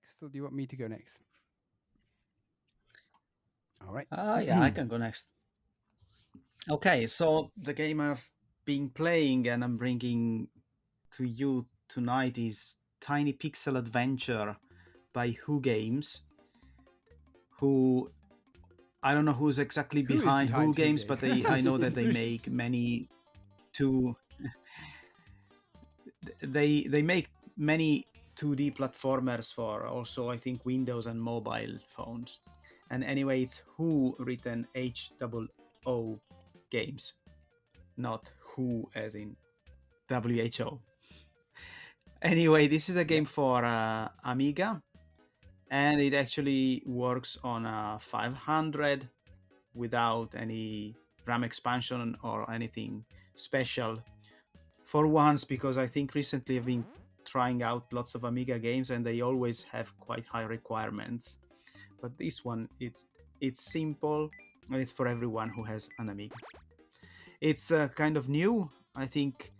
next, or do you want me to go next? All right. Yeah, I can go next. Okay, so the game I've been playing and I'm bringing to you tonight is Tiny Pixel Adventure by Who Games. Who, I don't know who's exactly Who is behind Who behind Who Games, but I know that they make many two. They make many 2D platformers for also I think Windows and mobile phones. And anyway, it's Who written HOO Games, not Who as in WHO. Anyway, this is a game for Amiga, and it actually works on a 500 without any RAM expansion or anything special. For once, because I think recently I've been trying out lots of Amiga games and they always have quite high requirements. But this one, it's simple and it's for everyone who has an Amiga. It's kind of new. I think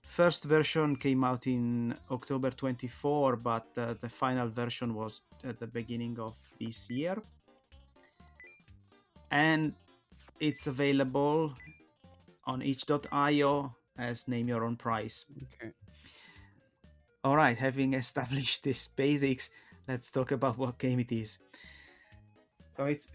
first version came out in October 24, but the final version was at the beginning of this year. And it's available on itch.io as Name Your Own Price. Okay. All right, having established these basics, let's talk about what game it is. So it's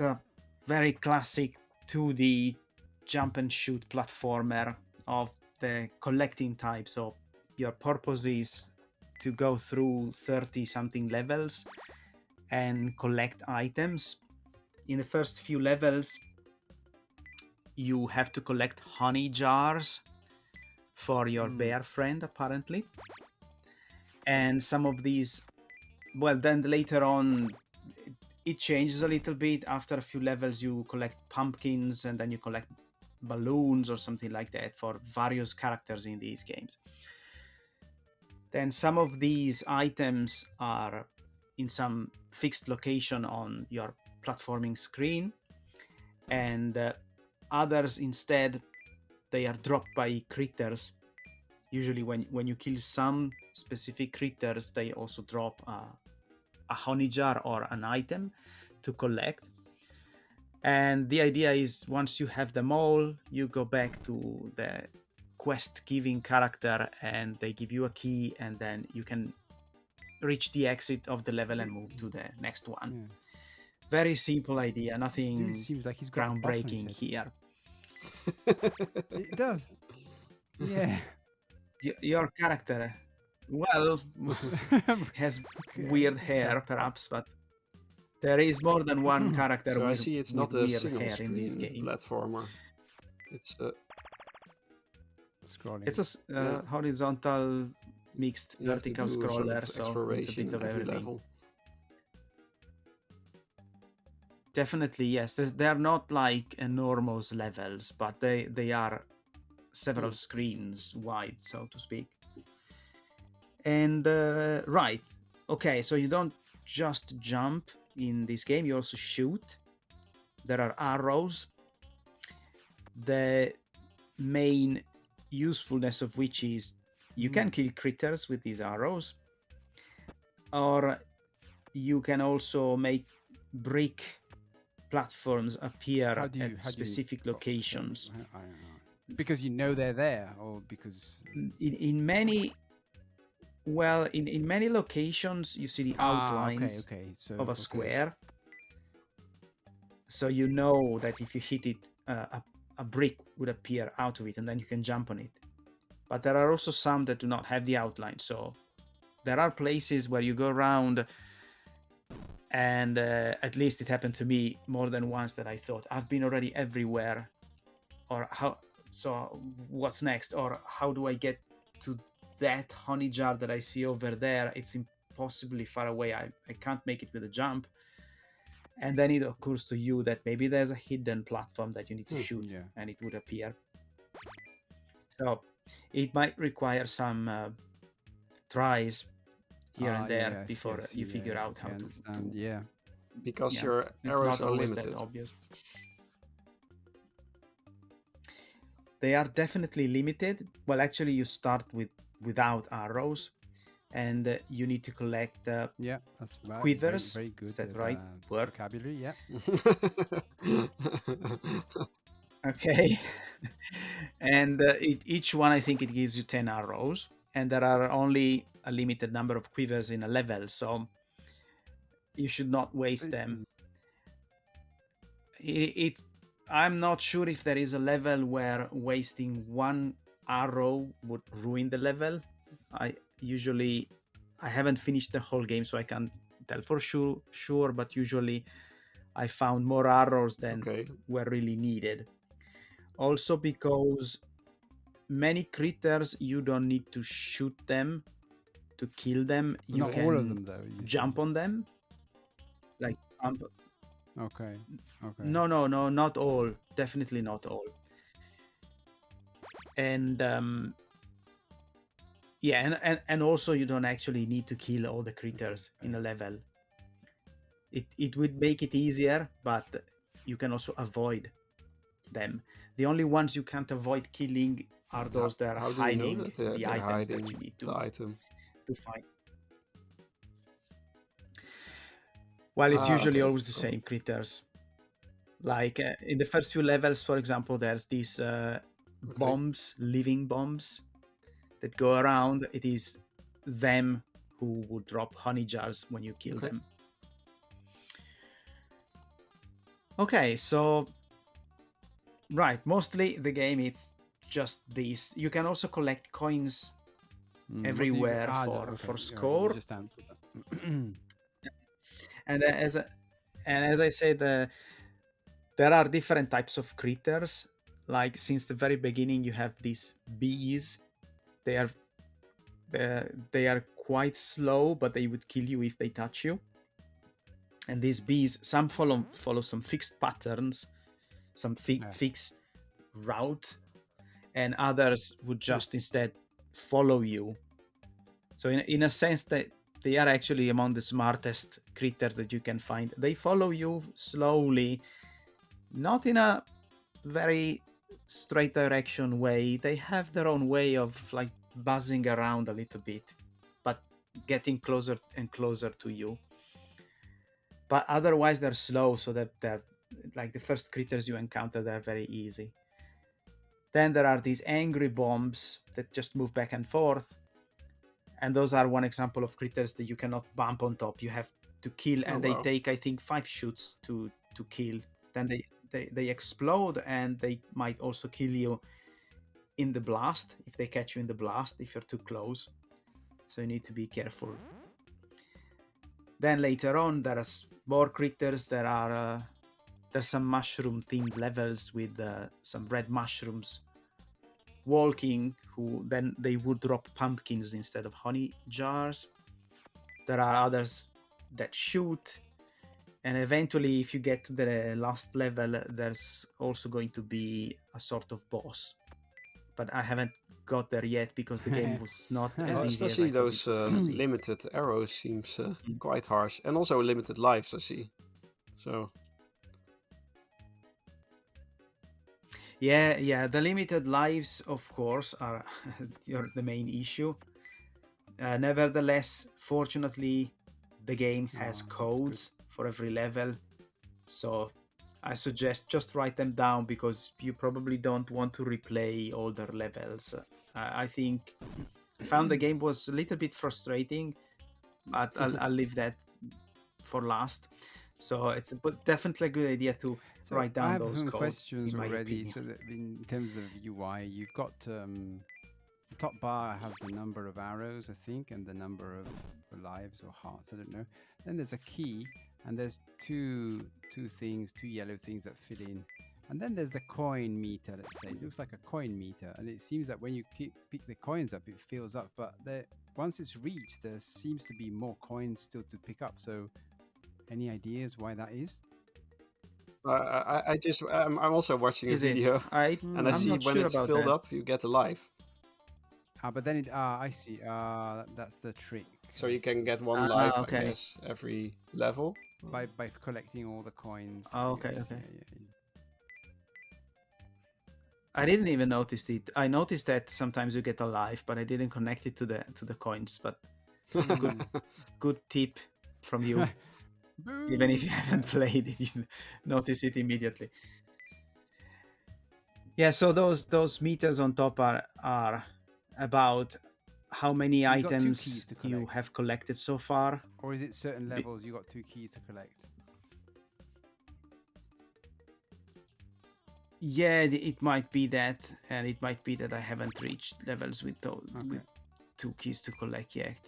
a very classic 2D jump and shoot platformer of the collecting type. So your purpose is to go through 30 something levels and collect items. In the first few levels, you have to collect honey jars for your bear friend, apparently. And some of these, well, then later on, it changes a little bit. After a few levels, you collect pumpkins and then you collect balloons or something like that for various characters in these games. Then some of these items are in some fixed location on your platforming screen, and others instead, they are dropped by critters. Usually when you kill some specific critters, they also drop a honey jar or an item to collect. And the idea is once you have them all, you go back to the quest giving character and they give you a key, and then you can reach the exit of the level and move to the next one. Yeah. Very simple idea, This dude nothing seems like he's got a button on his groundbreaking head. here. It does. Yeah. Your character, well, has weird hair, perhaps, but there is more than one character So I with, see it's with not a weird single hair in this screen game. platformer. It's Scrolling. It's a horizontal mixed you have to vertical do sort scroller, of so it's a exploration bit in of every everything. level. Definitely, yes. They're not like enormous levels, but they are several screens wide, so to speak. And right, okay, so you don't just jump in this game, you also shoot. There are arrows. The main usefulness of which is you can kill critters with these arrows, or you can also make brick platforms appear at specific locations. I don't know. Because you know they're there, or because in many locations you see the outlines of a square. So you know that if you hit it, a brick would appear out of it, and then you can jump on it. But there are also some that do not have the outline. So there are places where you go around, and at least it happened to me more than once that I thought I've been already everywhere, or how? So what's next? Or how do I get to that honey jar that I see over there? It's impossibly far away. I can't make it with a jump. And then it occurs to you that maybe there's a hidden platform that you need to shoot, and it would appear. So it might require some tries here and there before you figure out how to because your arrows are limited. Obvious. They are definitely limited. Well, actually, you start without arrows, and you need to collect Yeah, that's right. quivers. Very good. Is that right word? Vocabulary, yeah. Okay. And each one, I think it gives you 10 arrows, and there are only a limited number of quivers in a level, so you should not waste them. I'm not sure if there is a level where wasting one arrow would ruin the level. I haven't finished the whole game, so I can't tell for sure, but usually I found more arrows than were really needed. Also because many critters, you don't need to shoot them to kill them. You Not can all of them, though. jump on them. Like jump. Okay. No, not all. Definitely not all. And yeah, and also you don't actually need to kill all the critters in a level. It would make it easier, but you can also avoid them. The only ones you can't avoid killing are those that are hiding the items that you need to find. Well, it's usually always the same critters. Like in the first few levels, for example, there's these bombs, living bombs, that go around. It is them who would drop honey jars when you kill them. Okay, so right, mostly the game it's just these. You can also collect coins everywhere for score. Just answered that. And as I said, there are different types of critters. Like since the very beginning, you have these bees. They are quite slow, but they would kill you if they touch you. And these bees, some follow some fixed patterns, some fixed route, and others would just instead follow you. So in a sense that they are actually among the smartest critters that you can find. They follow you slowly, not in a very straight direction way. They have their own way of like buzzing around a little bit, but getting closer and closer to you. But otherwise they're slow, so that they're like the first critters you encounter, they're very easy. Then there are these angry bombs that just move back and forth, and those are one example of critters that you cannot bump on top. You have to kill, and they take, I think, 5 shoots to kill. Then they explode, and they might also kill you in the blast, if they catch you in the blast, if you're too close. So you need to be careful. Then later on, there are more critters. There's some mushroom themed levels with some red mushrooms walking, who then they would drop pumpkins instead of honey jars. There are others that shoot, and eventually if you get to the last level, there's also going to be a sort of boss, but I haven't got there yet because the game was not as easy especially as I those limited arrows seems quite harsh, and also limited lives I see. So yeah, the limited lives of course are the main issue. Nevertheless, fortunately, the game has codes for every level, so I suggest just write them down, because you probably don't want to replay older levels. I think I found the game was a little bit frustrating, but I'll leave that for last. So it's definitely a good idea to write down those codes. Questions already. So that in terms of UI, you've got the top bar has the number of arrows, I think, and the number of lives or hearts, I don't know. Then there's a key, and there's two yellow things that fill in. And then there's the coin meter, let's say. It looks like a coin meter, and it seems that when you pick the coins up, it fills up. But once it's reached, there seems to be more coins still to pick up. So any ideas why that is? I'm also watching a video, and I see when it's filled up, you get a life. But then I see. That's the trick. So you can get one life, I guess, every level by collecting all the coins. Okay. Yeah. I didn't even notice it. I noticed that sometimes you get a life, but I didn't connect it to the coins. But Good tip from you. Even if you haven't played it, you notice it immediately. Yeah, so those meters on top are about how many You've got 2 items keys to you collect. have collected so far. Or is it certain levels you got 2 keys to collect? Yeah, it might be that, and it might be that I haven't reached levels with those with 2 keys to collect yet.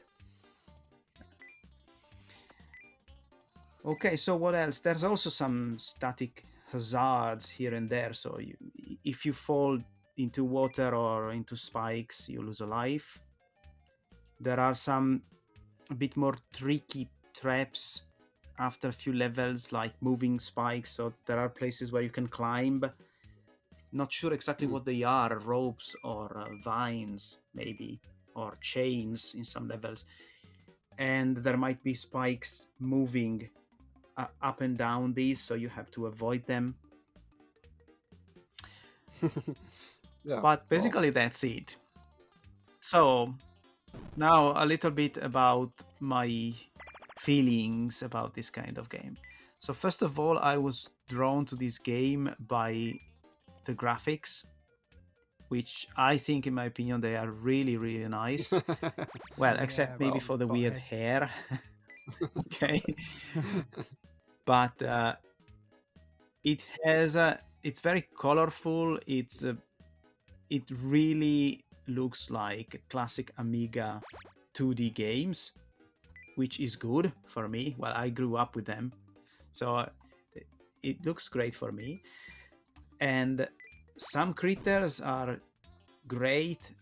Okay, so what else? There's also some static hazards here and there. So if you fall into water or into spikes, you lose a life. There are some a bit more tricky traps after a few levels, like moving spikes. So there are places where you can climb. Not sure exactly what they are, ropes or vines maybe, or chains in some levels. And there might be spikes moving up and down these, so you have to avoid them. Yeah, But basically that's it. So now a little bit about my feelings about this kind of game. So first of all, I was drawn to this game by the graphics, which I think, in my opinion, they are really, really nice. Well, except maybe for the weird hair. Okay. But it has it's very colorful. It really looks like classic Amiga 2D games, which is good for me. Well, I grew up with them, so it looks great for me. And some critters are great.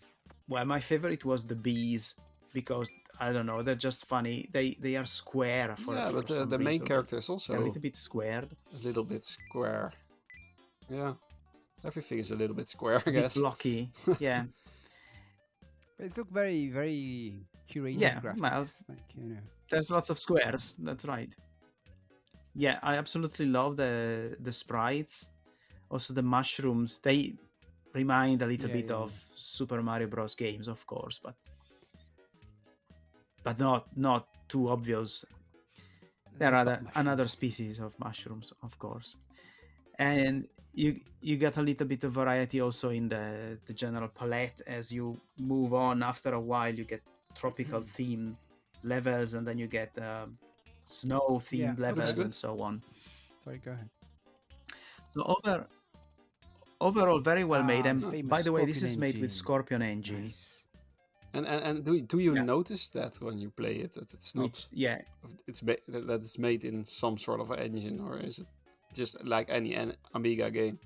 Well, my favorite was the bees, because I don't know, they're just funny. They are square for but some the main reason. character is also They're a little bit squared. a little bit square. Yeah, everything is a little bit square, I A bit guess. blocky. Yeah. But it looked very, very curated Yeah, graphics. well, like, there's lots of squares. That's right. Yeah, I absolutely love the sprites. Also, the mushrooms. They remind a little bit of Super Mario Bros. Games, of course, but not too obvious. There are another species of mushrooms, of course, and you get a little bit of variety also in the general palette. As you move on, after a while, you get tropical themed levels, and then you get snow themed levels, and so on. Sorry, go ahead. So overall, very well made. And by the way, this Scorpion is made with engine. Scorpion Engine. Nice. And do you notice that when you play it, that it's not that it's made in some sort of engine, or is it just like any Amiga game?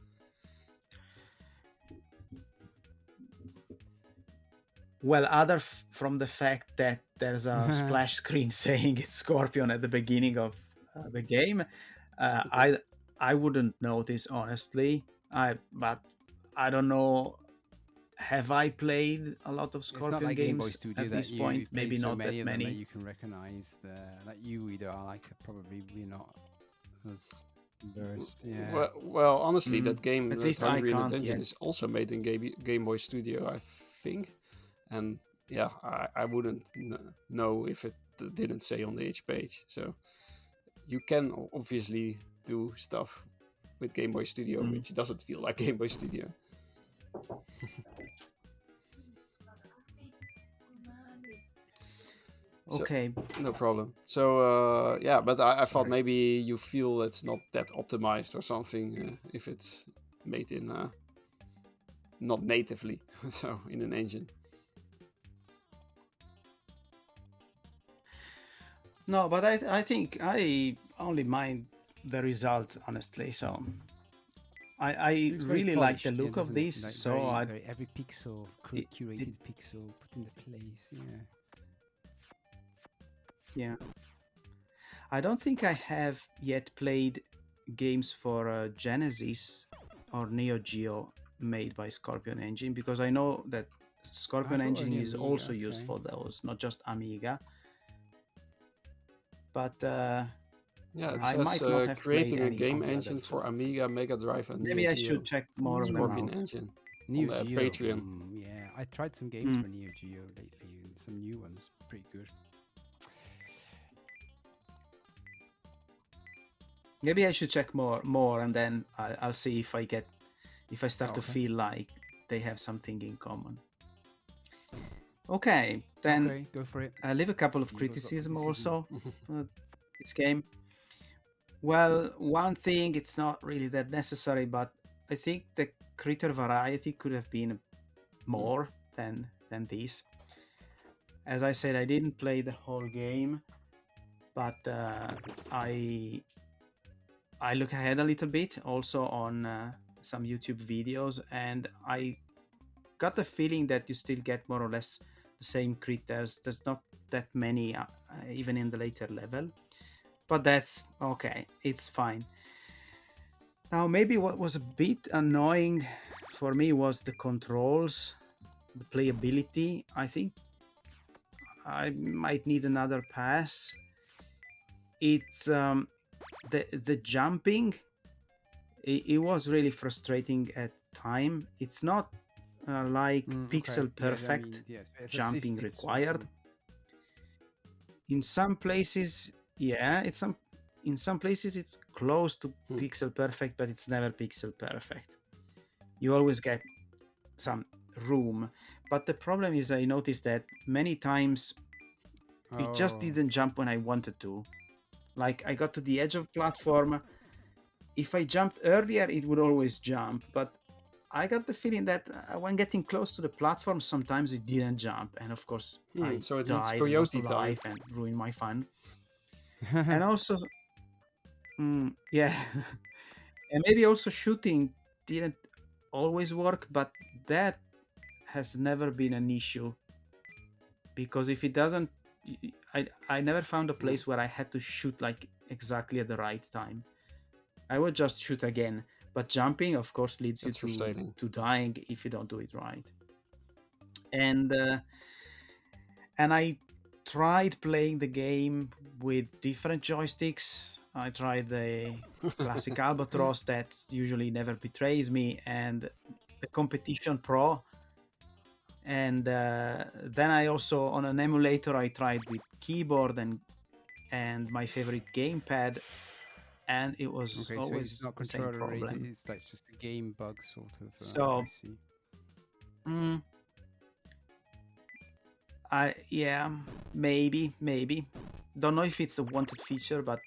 Well, other from the fact that there's a splash screen saying it's Scorpion at the beginning of the game, I wouldn't notice, honestly. But I don't know. Have I played a lot of Scorpion like games at this point? Maybe not that many. That you can recognize like you, Wiedo, are like probably not as versed. Yeah. Well, honestly, that game, at least Hungry I in the can't Dungeon, yet. is also made in Game Boy Studio, I think. And yeah, I wouldn't know if it didn't say on the H page. So you can obviously do stuff with Game Boy Studio, which doesn't feel like Game Boy Studio. Okay. No problem. So yeah, but I thought maybe you feel it's not that optimized or something if it's made in not natively, so in an engine. No, but I think I only mind the result, honestly. So I really like the look of this. Like so every pixel, curated pixel put into place. Yeah. Yeah. I don't think I have yet played games for Genesis or Neo Geo made by Scorpion Engine, because I know that Scorpion Engine is Amiga, also used for those, not just Amiga. But yeah, it I says might not have creating a game together, engine for Amiga, Mega Drive, and maybe Neo I Geo. should check more of them Scorpion out. Engine. Neo Geo. Patreon. Yeah, I tried some games for Neo Geo lately, and some new ones. Pretty good. Maybe I should check more, and then I'll see if I start to Okay. feel like they have something in common. Okay, then Okay, go for it. I leave a couple of Wiedo's got criticism criticism. also for this game. Well, one thing, it's not really that necessary, but I think the critter variety could have been more than this. As I said, I didn't play the whole game, but I look ahead a little bit also on some YouTube videos, and I got the feeling that you still get more or less the same critters. There's not that many, even in the later level, but that's okay. It's fine. Now, maybe what was a bit annoying for me was the controls, the playability. I think I might need another pass. It's the jumping. It was really frustrating at time. It's not like pixel Okay. Yeah, I perfect mean, yes, jumping assisted sort required. of. In some places, yeah, in some places it's close to pixel perfect, but it's never pixel perfect. You always get some room, but the problem is I noticed that many times it just Oh. didn't jump when I wanted to. Like, I got to the edge of platform, if I jumped earlier it would always jump, but I got the feeling that when getting close to the platform sometimes it didn't jump, and of course I So it needs died, lost a coyote time. life, and ruined my fun. And also yeah and maybe also shooting didn't always work, but that has never been an issue, because if it doesn't, I never found a place where I had to shoot like exactly at the right time. I would just shoot again, but jumping of course leads That's you frustrating. to dying if you don't do it right. And I tried playing the game with different joysticks. I tried the classic Albatross that usually never betrays me, and the Competition Pro. And then I also, on an emulator, I tried with keyboard and my favorite gamepad, and it was Okay, so it's always not the same controller related. problem. It's like just a game bug sort of. I So, see. yeah, maybe. Don't know if it's a wanted feature, but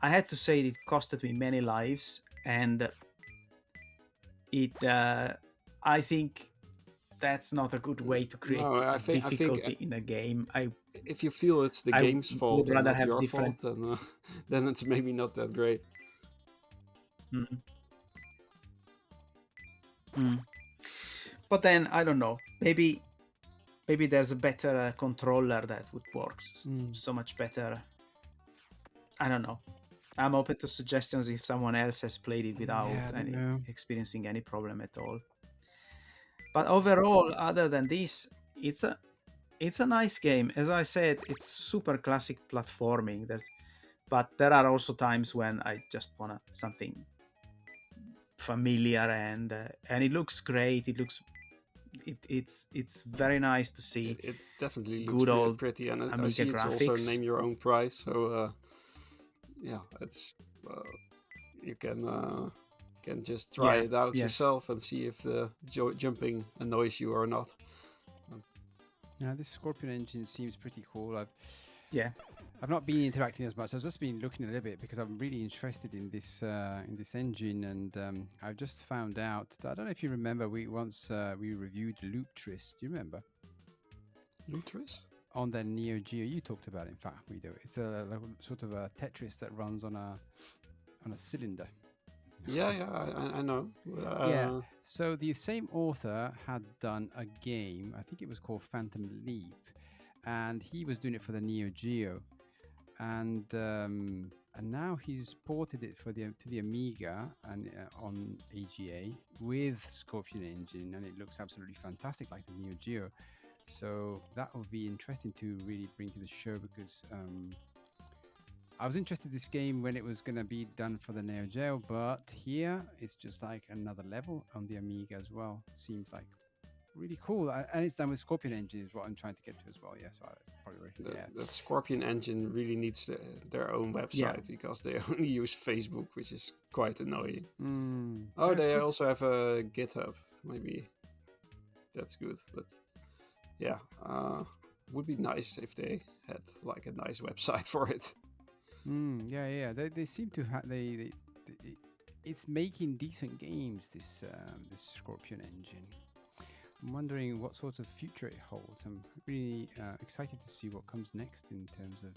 I had to say it costed me many lives, and it. I think that's not a good way to create No, a I think difficulty in a game. if you feel it's the I game's would fault and rather not have your different. fault, then then it's maybe not that great. Mm. Mm. But then I don't know. Maybe there's a better controller that would work so much better. I don't know. I'm open to suggestions if someone else has played it without Yeah, I don't know. experiencing any problem at all. But overall, other than this, it's a nice game. As I said, it's super classic platforming. But there are also times when I just want something familiar, and it looks great. It's very nice to see It definitely looks good old pretty, and I Amiga see it's also graphics. name your own price. So yeah, it's you can just try it out yourself and see if the jumping annoys you or not. Yeah, this Scorpion engine seems pretty cool. Yeah. I've not been interacting as much. I've just been looking a little bit because I'm really interested in this engine, and I've just found out that, I don't know if you remember, we reviewed Loop Tris. Do you remember? Loop Tris? On the Neo Geo, you talked about it, in fact, Wiedo. It's a sort of a Tetris that runs on a cylinder. Yeah, I know. Yeah. So the same author had done a game. I think it was called Phantom Leap, and he was doing it for the Neo Geo, and now he's ported it to the Amiga and on AGA with Scorpion engine, and it looks absolutely fantastic, like the Neo Geo. So that would be interesting to really bring to the show, because I was interested in this game when it was going to be done for the Neo Geo, but here it's just like another level on the Amiga as well, seems like. really cool. And it's done with Scorpion Engine is what I'm trying to get to as well. Yeah, so that's probably right. That Scorpion Engine really needs their own website because they only use Facebook, which is quite annoying. They also have a GitHub. Maybe that's good, but yeah, would be nice if they had like a nice website for it. Yeah. They seem to have it's making decent games. This Scorpion Engine. I'm wondering what sort of future it holds. I'm really excited to see what comes next in terms of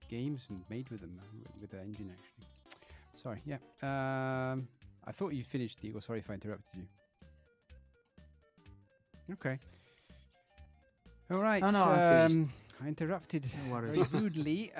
games made with them, with the engine, actually. Sorry, yeah. I thought you finished, Diego. Sorry if I interrupted you. Okay. All right. No, I'm finished. I interrupted No worries. very rudely.